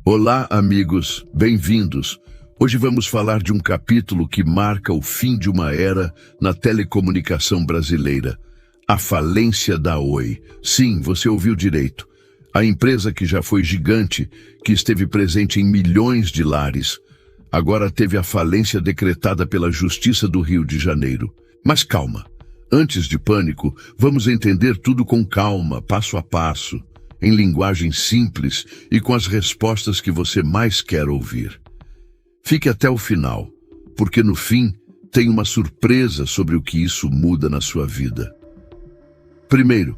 Olá, amigos, bem-vindos. Hoje vamos falar de um capítulo que marca o fim de uma era na telecomunicação brasileira. A falência da Oi. Sim, você ouviu direito. A empresa que já foi gigante, que esteve presente em milhões de lares, agora teve a falência decretada pela Justiça do Rio de Janeiro. Mas calma. Antes de pânico, vamos entender tudo com calma, passo a passo, em linguagem simples e com as respostas que você mais quer ouvir. Fique até o final, porque no fim tem uma surpresa sobre o que isso muda na sua vida. Primeiro,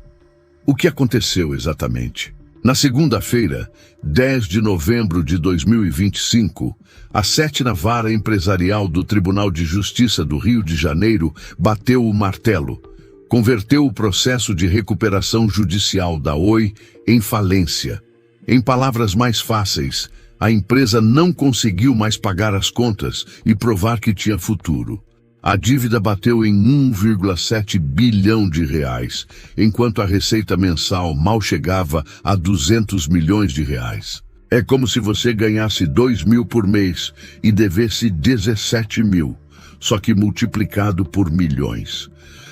o que aconteceu exatamente? Na segunda-feira, 10 de novembro de 2025, a 7ª Vara Empresarial do Tribunal de Justiça do Rio de Janeiro bateu o martelo. Converteu o processo de recuperação judicial da Oi em falência. Em palavras mais fáceis, a empresa não conseguiu mais pagar as contas e provar que tinha futuro. A dívida bateu em 1,7 bilhão de reais, enquanto a receita mensal mal chegava a 200 milhões de reais. É como se você ganhasse 2 mil por mês e devesse 17 mil, só que multiplicado por milhões.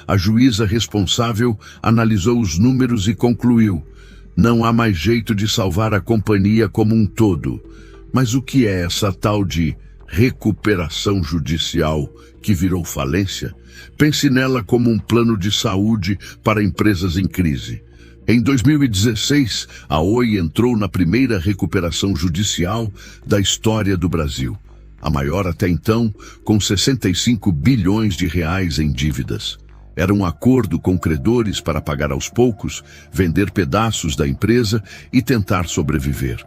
A juíza responsável analisou os números e concluiu: não há mais jeito de salvar a companhia como um todo. Mas o que é essa tal de recuperação judicial que virou falência? Pense nela como um plano de saúde para empresas em crise. Em 2016, a Oi entrou na primeira recuperação judicial da história do Brasil. A maior até então, com 65 bilhões de reais em dívidas. Era um acordo com credores para pagar aos poucos, vender pedaços da empresa e tentar sobreviver.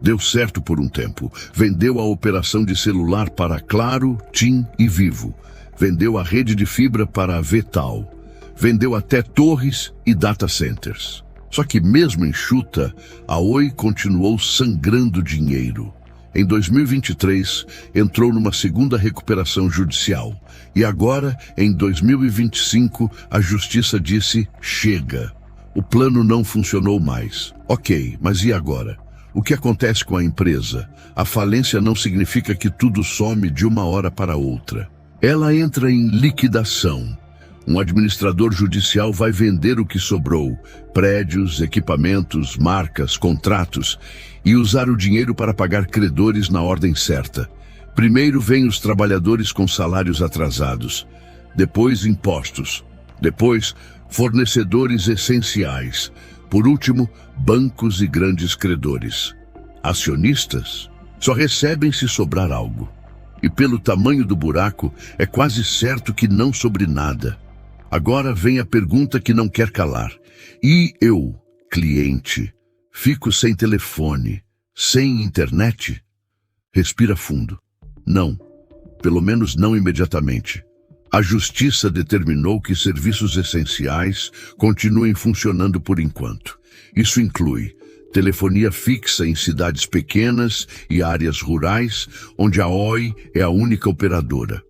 Deu certo por um tempo. Vendeu a operação de celular para Claro, TIM e Vivo. Vendeu a rede de fibra para a Vetal. Vendeu até torres e data centers. Só que mesmo enxuta, a Oi continuou sangrando dinheiro. Em 2023, entrou numa segunda recuperação judicial. E agora, em 2025, a justiça disse: chega. O plano não funcionou mais. Ok, mas e agora? O que acontece com a empresa? A falência não significa que tudo some de uma hora para outra. Ela entra em liquidação. Um administrador judicial vai vender o que sobrou, prédios, equipamentos, marcas, contratos, e usar o dinheiro para pagar credores na ordem certa. Primeiro vêm os trabalhadores com salários atrasados, depois impostos, depois fornecedores essenciais, por último, bancos e grandes credores. Acionistas só recebem se sobrar algo. E pelo tamanho do buraco, é quase certo que não sobre nada. Agora vem a pergunta que não quer calar. E eu, cliente, fico sem telefone, sem internet? Respira fundo. Não, pelo menos não imediatamente. A justiça determinou que serviços essenciais continuem funcionando por enquanto. Isso inclui telefonia fixa em cidades pequenas e áreas rurais, onde a Oi é a única operadora.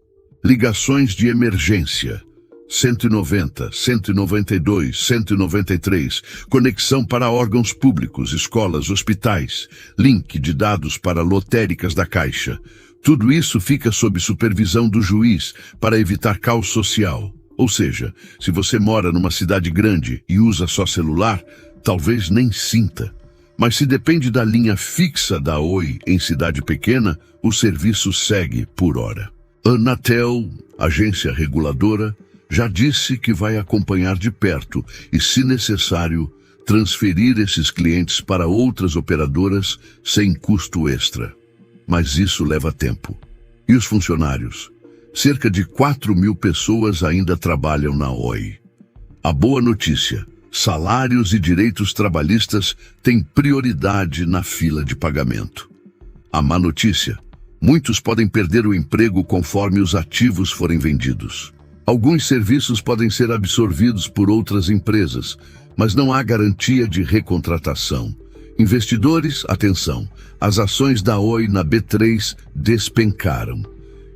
Ligações de emergência, 190, 192, 193, conexão para órgãos públicos, escolas, hospitais, link de dados para lotéricas da Caixa. Tudo isso fica sob supervisão do juiz para evitar caos social. Ou seja, se você mora numa cidade grande e usa só celular, talvez nem sinta. Mas se depende da linha fixa da Oi em cidade pequena, o serviço segue por hora. A Anatel, agência reguladora, já disse que vai acompanhar de perto e, se necessário, transferir esses clientes para outras operadoras sem custo extra. Mas isso leva tempo. E os funcionários? Cerca de 4 mil pessoas ainda trabalham na Oi. A boa notícia: salários e direitos trabalhistas têm prioridade na fila de pagamento. A má notícia: muitos podem perder o emprego conforme os ativos forem vendidos. Alguns serviços podem ser absorvidos por outras empresas, mas não há garantia de recontratação. Investidores, atenção, as ações da Oi na B3 despencaram.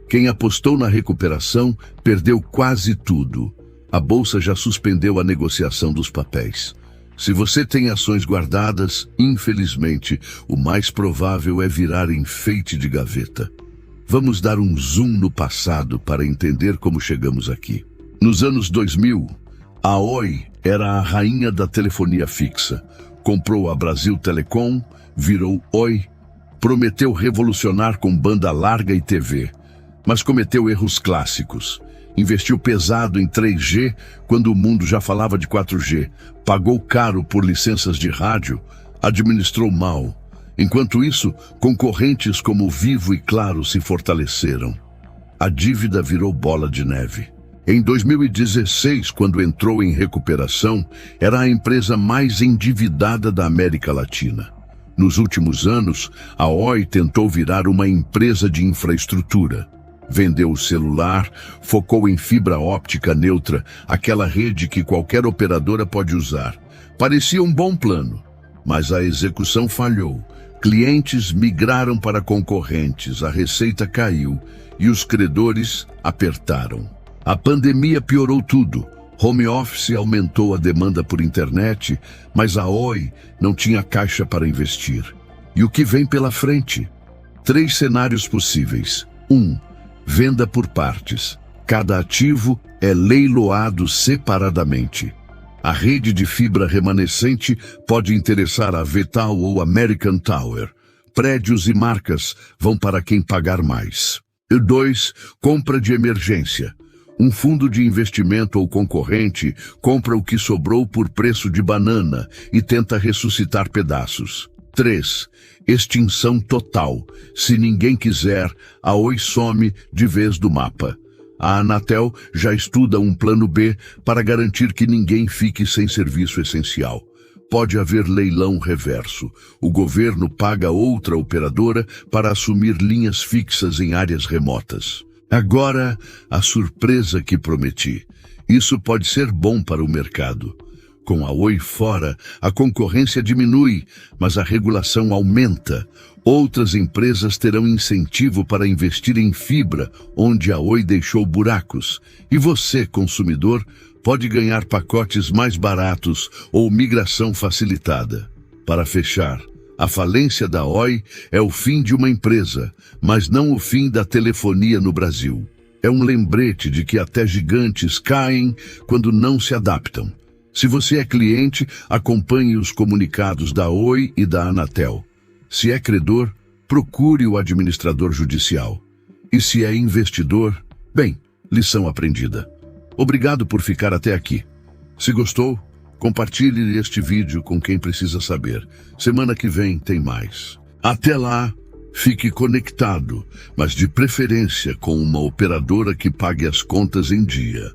Quem apostou na recuperação perdeu quase tudo. A bolsa já suspendeu a negociação dos papéis. Se você tem ações guardadas, infelizmente, o mais provável é virar enfeite de gaveta. Vamos dar um zoom no passado para entender como chegamos aqui. Nos anos 2000, a Oi era a rainha da telefonia fixa. Comprou a Brasil Telecom, virou Oi, prometeu revolucionar com banda larga e TV, mas cometeu erros clássicos. Investiu pesado em 3G quando o mundo já falava de 4G, pagou caro por licenças de rádio, administrou mal. Enquanto isso, concorrentes como Vivo e Claro se fortaleceram. A dívida virou bola de neve. Em 2016, quando entrou em recuperação, era a empresa mais endividada da América Latina. Nos últimos anos, a Oi tentou virar uma empresa de infraestrutura. Vendeu o celular, focou em fibra óptica neutra, aquela rede que qualquer operadora pode usar. Parecia um bom plano, mas a execução falhou. Clientes migraram para concorrentes, a receita caiu e os credores apertaram. A pandemia piorou tudo. Home office aumentou a demanda por internet, mas a Oi não tinha caixa para investir. E o que vem pela frente? 3 cenários possíveis. 1. Venda por partes. Cada ativo é leiloado separadamente. A rede de fibra remanescente pode interessar a Vital ou American Tower. Prédios e marcas vão para quem pagar mais. E 2. Compra de emergência. Um fundo de investimento ou concorrente compra o que sobrou por preço de banana e tenta ressuscitar pedaços. 3. Extinção total. Se ninguém quiser, a Oi some de vez do mapa. A Anatel já estuda um plano B para garantir que ninguém fique sem serviço essencial. Pode haver leilão reverso. O governo paga outra operadora para assumir linhas fixas em áreas remotas. Agora, a surpresa que prometi. Isso pode ser bom para o mercado. Com a Oi fora, a concorrência diminui, mas a regulação aumenta. Outras empresas terão incentivo para investir em fibra, onde a Oi deixou buracos. E você, consumidor, pode ganhar pacotes mais baratos ou migração facilitada. Para fechar, a falência da Oi é o fim de uma empresa, mas não o fim da telefonia no Brasil. É um lembrete de que até gigantes caem quando não se adaptam. Se você é cliente, acompanhe os comunicados da Oi e da Anatel. Se é credor, procure o administrador judicial. E se é investidor, bem, lição aprendida. Obrigado por ficar até aqui. Se gostou, compartilhe este vídeo com quem precisa saber. Semana que vem tem mais. Até lá, fique conectado, mas de preferência com uma operadora que pague as contas em dia.